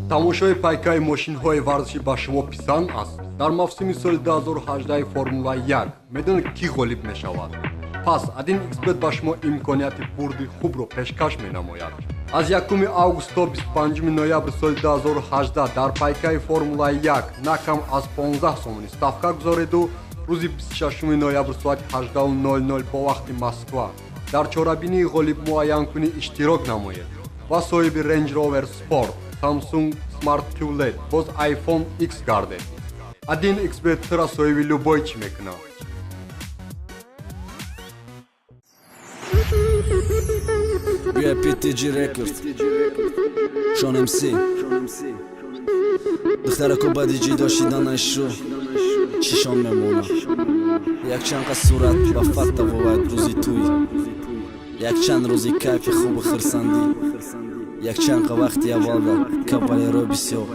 Тамошои пайкаи мошинҳои варзиши ба шумо писанд аст. Дар мавсими соли 2018 Формула 1 медонед ки ғолиб мешавад. Пас Adin XBet ба шумо имконияти бурди хубро пешкаш менамояд. Аз 1 август то 25 ноябр соли 2018 дар пайкаи Формула 1 накам аз 15 сомони ставка гузориду рӯзи 26 ноябр соати 18:00 по вақти Москва дар чорабинии ғолиб муайян кунӣ иштирок намоед ва соҳиби Range Rover Sport, Samsung Smart QLED боз iPhone X гардед. Adin XBet тра соҳиби любой чӣ мекунад. PTG Records Sean MC духтарако баъди ҷидо шиданаш шу чишон мемона якчанд қад сурат ба фатта вовад рӯзи туй якчанд рӯзи кайфи хубу хирсандӣ якчанд қа вақти аввалда кавалеро бисёр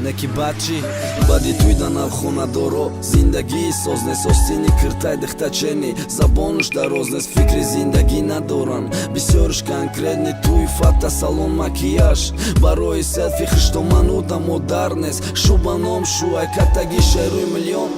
неки бачи баъди туй да навхонадоро зиндагии сознесостини киртай дихтачени забонуш дарознес фикри зиндагӣ надоран бисёрш конкретни туй фатта салон макияж барои селфи хиштомануда модарнес шубаном шуай катаги шеруи миллион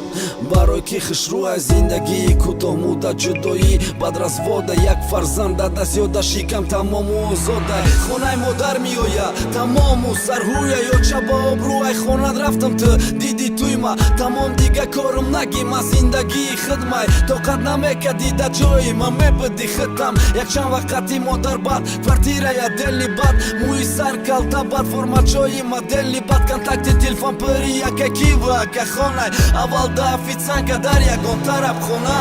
барои ки хишруай зиндагии кӯтоҳмуда ҷудоӣ бад развода як фарзанд дада зиёда шикам тамому озода хонаи модар меоя тамому сарҳуя ё чаба обрӯай хонад рафтам ту диди туйма тамом дига корум нагима зиндагии хидмай тоқат намекади да ҷои ма мебиди хитам якчанд вақати модар бад квартирая дели бад мӯи сар калта бад формачои модели бад контакти телефон пири яка кива ака хонай аввалда официантка дар ягон тараб хона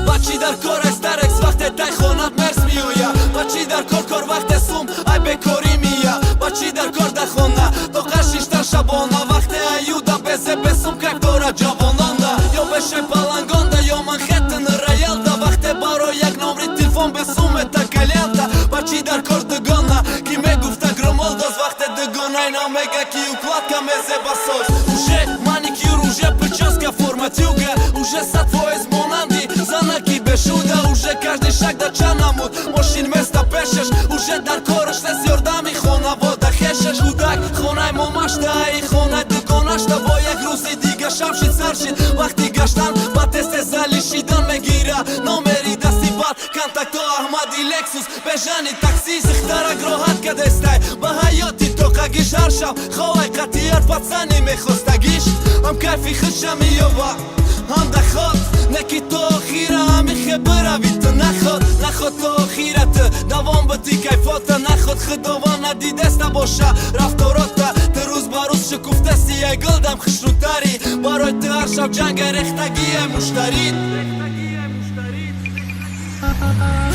бачи дар кор старекс вақте тай хонат мерс меоя бачи дар кор вақте сум ай бекори мия бачи дар кор да хона то қашиштар шабона вақте аюда безе бесум как дора ҷавононда ё беше палангонда ё манхеттен раялда вақте баро як номри телефон бесумета калянта бачи дар кор дигона ки мегуфта громолдоз вақте дигонай намега ки укладка мезеба соз уже маникюр уже прическа форма тюга уже сатвоиз монанди занаки бешуда уже каждый шаг да чанамуд мошин места пешеш уже дар корш нес ёрдами хонавода хешеш кӯдак хонаи момашта и хонаи дигонашта бо як рӯзи дига шамшид саршид вақти гаштан ба тесте залишидан мегира номери дасти бад контакто аҳмади лексус бежани такси зихтарак роҳат кадестай ба ҳаёти тоқаги шаршам хоҳай қатият пацани мехостагиш ам кайфи хиша меёба ам дахот неки то охира амихе биравӣ ту нахот то охира ту давом бити кайфота нахот худова надидеста боша рафторота ту рӯз ба рӯз шукуфтасти ай гулдам хушрӯтарӣ барои ту ҳар шаб ҷанга рехтагие муштарид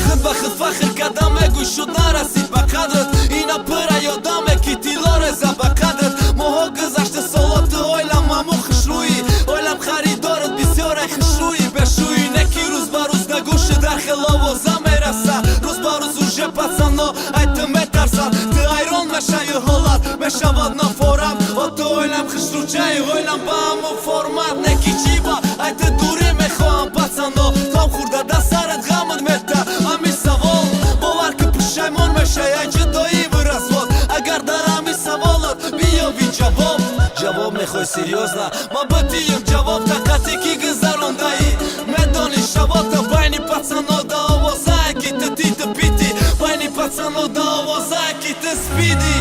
худ ба худ фахр кардам мегӯй шуд нарасид ба қадрат ина пира ёдаме ки тило реза ба қадрат моҳо гузашта солоту ойлам маму хушрӯӣ ойлам харидорат бисёрай хушрӯӣ бешӯӣ неки рӯз ба рӯз на гӯши дар хиловоза мераса рӯз ба рӯз уже пацано ай ту метарсад ту ҳайрон мешаи ҳолат мешавад нофорам о ту ойлам хушрӯчаи ойлам ба ҳаму формат неки чиба ай ту дурӣ мехоҳам пацано том хурда да сарат ғамат мета ҳамин савол бовар ки пушаймон мешаи ай ҷудоӣ ву развод агар дар ҳамин саволот биёвӣ ҷавоб мехоҳӣ серьёзна ма битием ҷавоб тақати ки гузарондаӣ медони шабота байни пацанода овозае ки ту ти ту пити байни пацанода овозае ки ту спиди